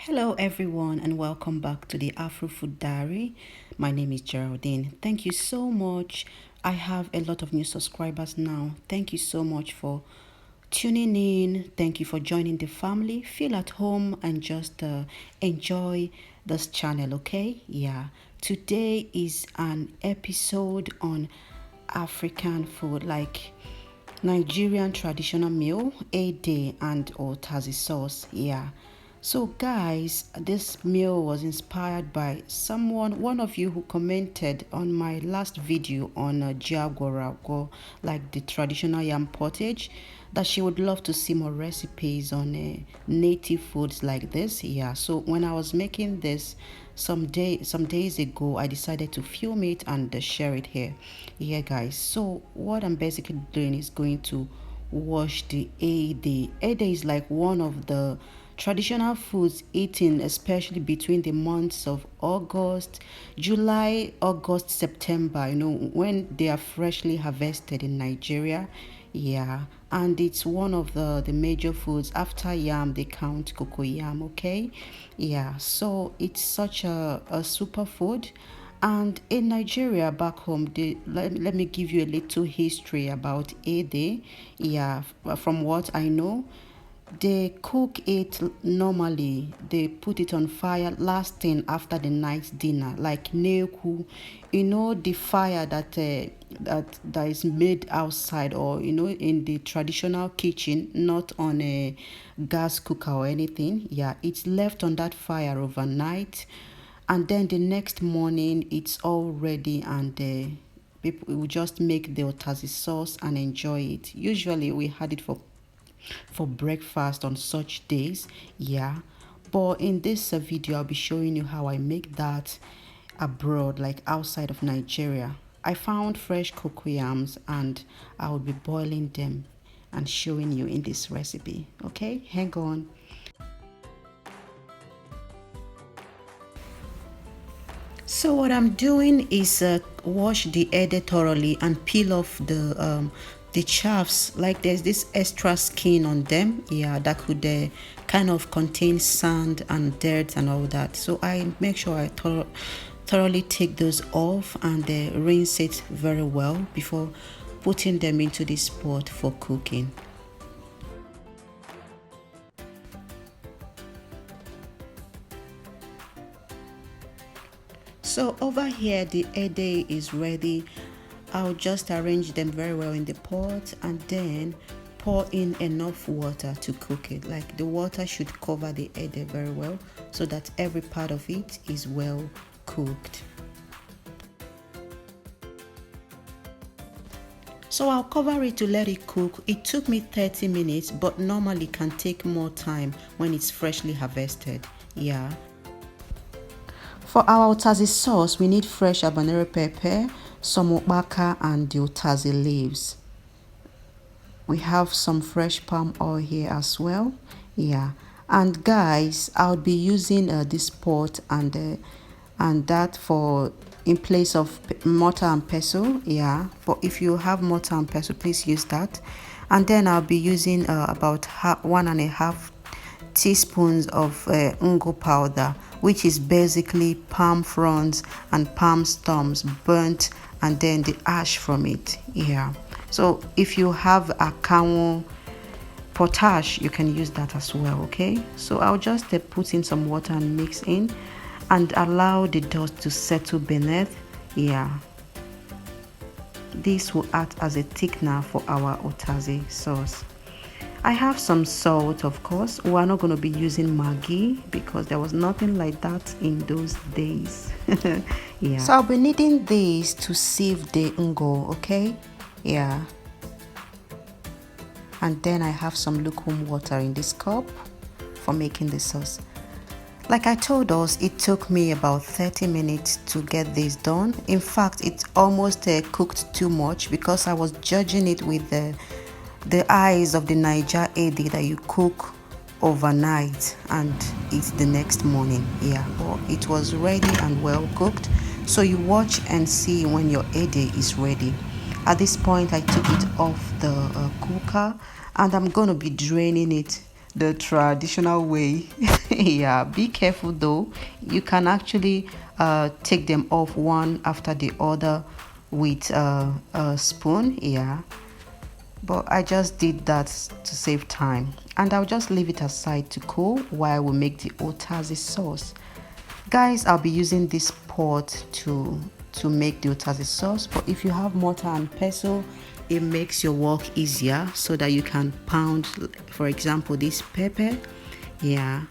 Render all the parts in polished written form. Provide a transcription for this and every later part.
Hello everyone and welcome back to the Afro Food Diary. My name is Geraldine. Thank you so much. I have a lot of new subscribers now. Thank you so much for tuning in. Thank you for joining the family. Feel at home and just enjoy this channel, okay? Yeah. Today is an episode on African food, like Nigerian traditional meal, Ede and Ụtazị sauce. Yeah. So guys, this meal was inspired by one of you who commented on my last video on Jiagwarago, like the traditional yam pottage, that she would love to see more recipes on native foods like this. Yeah, so when I was making this some days ago, I decided to film it and share it here. Yeah guys, so what I'm basically doing is going to wash the ede. Ede is like one of the traditional foods eaten especially between the months of July, August, September, when they are freshly harvested in Nigeria. Yeah, and it's one of the major foods. After yam, they count cocoa yam, okay? Yeah, so it's such a super food. And in Nigeria back home, let me give you a little history about Ede. Yeah, from what I know, they cook it normally. They put it on fire last thing after the night dinner, like neku. The fire that is made outside, or in the traditional kitchen, not on a gas cooker or anything. Yeah, it's left on that fire overnight, and then the next morning it's all ready, and people will just make the Ụtazị sauce and enjoy it. Usually we had it for breakfast on such days. Yeah, but in this video I'll be showing you how I make that abroad, like outside of Nigeria. I found fresh cocoa yams and I will be boiling them and showing you in this recipe. Okay, hang on. So what I'm doing is wash the ede thoroughly and peel off the chaffs. Like there's this extra skin on them, yeah, that could kind of contain sand and dirt and all that. So I make sure I thoroughly take those off and rinse it very well before putting them into this pot for cooking. So over here the ede is ready. I'll just arrange them very well in the pot and then pour in enough water to cook it. Like the water should cover the ede very well so that every part of it is well cooked. So I'll cover it to let it cook. It took me 30 minutes, but normally can take more time when it's freshly harvested. Yeah. For our Ụtazị sauce, we need fresh habanero pepper, some ukbaka and the Ụtazị leaves. We have some fresh palm oil here as well. Yeah, and guys, I'll be using this pot and that for in place of mortar and pestle. Yeah, but if you have mortar and pestle, please use that. And then I'll be using about 1.5 teaspoons of ungo powder, which is basically palm fronds and palm stumps burnt and then the ash from it. Yeah, so if you have a cow potash, you can use that as well. Okay, so I'll just put in some water and mix in and allow the dust to settle beneath. Yeah, this will act as a thickener for our Ụtazị sauce. I have some salt, of course. We're not going to be using Maggi because there was nothing like that in those days. Yeah. So I'll be needing this to sieve the ungo, okay? Yeah. And then I have some lukewarm water in this cup for making the sauce. Like I told us, it took me about 30 minutes to get this done. In fact, it almost cooked too much because I was judging it with the eyes of the Niger ede that you cook overnight and eat the next morning. Yeah, but it was ready and well cooked. So you watch and see when your ede is ready. At this point, I took it off the cooker and I'm going to be draining it the traditional way. Yeah, be careful though. You can actually take them off one after the other with a spoon. Yeah, but I just did that to save time, and I'll just leave it aside to cool while we make the Ụtazị sauce. Guys, I'll be using this pot to make the Ụtazị sauce, but if you have mortar and pestle, it makes your work easier so that you can pound, for example, this pepper. Yeah,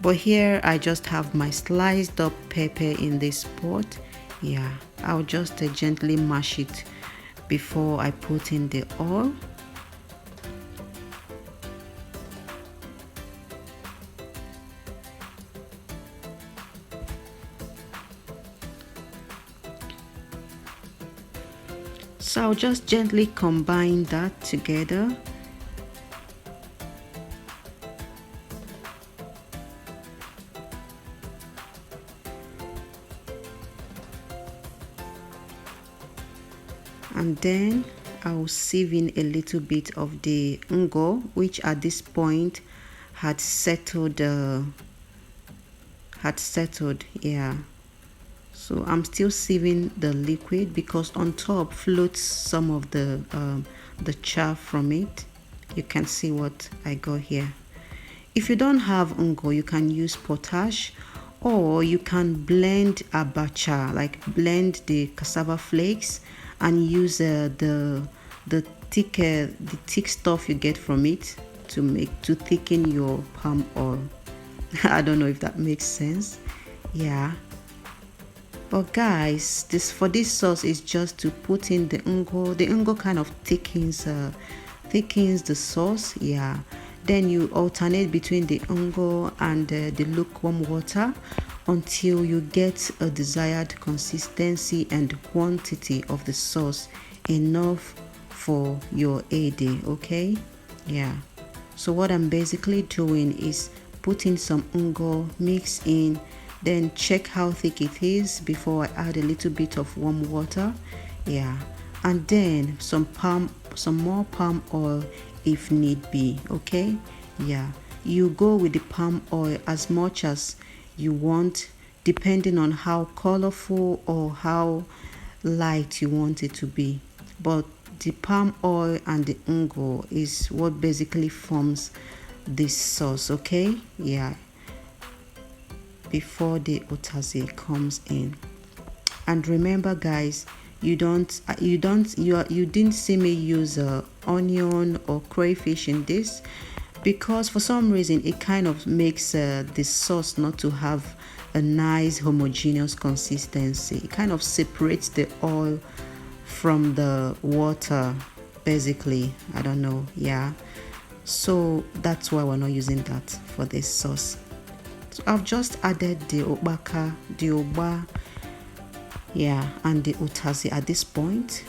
but here I just have my sliced up pepper in this pot. Yeah, I'll just gently mash it before I put in the oil. So I'll just gently combine that together. And then I'll sieve in a little bit of the ngo, which at this point had settled. Yeah. So I'm still sieving the liquid because on top floats some of the chaff from it. You can see what I got here. If you don't have ngo, you can use potash, or you can blend abacha, like blend the cassava flakes and use the thick stuff you get from it to thicken your palm oil. I don't know if that makes sense. Yeah. But guys, for this sauce is just to put in the ngo. The ngo kind of thickens the sauce. Yeah. Then you alternate between the ngo and the lukewarm water until you get a desired consistency and quantity of the sauce, enough for your a day. Okay. Yeah. So what I'm basically doing is putting some ngo, mix in, then check how thick it is before I add a little bit of warm water. Yeah, and then some more palm oil if need be. Okay. Yeah, you go with the palm oil as much as you want, depending on how colorful or how light you want it to be. But the palm oil and the ngo is what basically forms this sauce. Okay. Yeah, before the Ụtazị comes in. And remember guys, you didn't see me use onion or crayfish in this, because for some reason it kind of makes the sauce not to have a nice homogeneous consistency. It kind of separates the oil from the water basically. I don't know. Yeah, so that's why we're not using that for this sauce. So I've just added the okbaka, the ogba, yeah, and the Ụtazị at this point.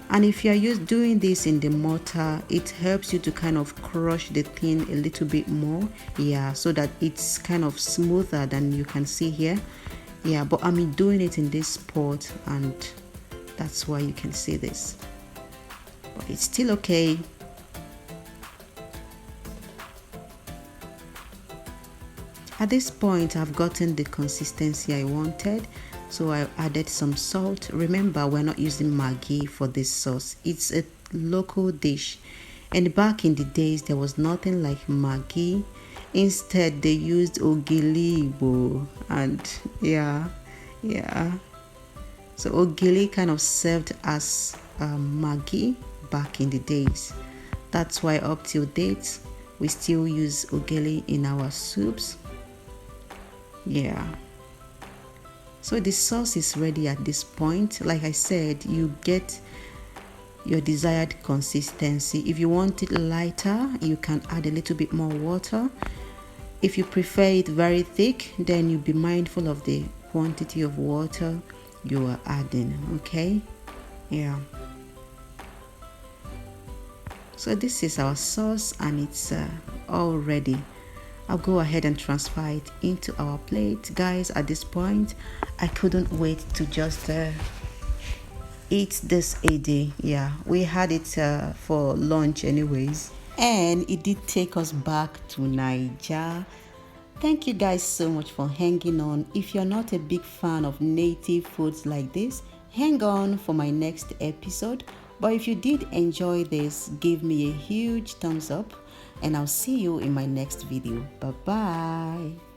And if you're doing this in the mortar, it helps you to kind of crush the thing a little bit more. Yeah, so that it's kind of smoother than you can see here. Yeah, but I'm doing it in this pot, and that's why you can see this. But it's still okay. At this point, I've gotten the consistency I wanted, so I added some salt. Remember, we're not using Maggi for this sauce. It's a local dish, and back in the days, there was nothing like Maggi. Instead, they used ogili Igbo, and yeah. So ogili kind of served as Maggi back in the days. That's why up till date, we still use ogili in our soups. Yeah, so the sauce is ready at this point. Like I said, you get your desired consistency. If you want it lighter, you can add a little bit more water. If you prefer it very thick, then you be mindful of the quantity of water you are adding. Okay. Yeah, so this is our sauce, and it's all ready. I'll go ahead and transfer it into our plate. Guys, at this point, I couldn't wait to just eat this a day. Yeah, we had it for lunch anyways. And it did take us back to Nigeria. Thank you guys so much for hanging on. If you're not a big fan of native foods like this, hang on for my next episode. But if you did enjoy this, give me a huge thumbs up and I'll see you in my next video. Bye bye.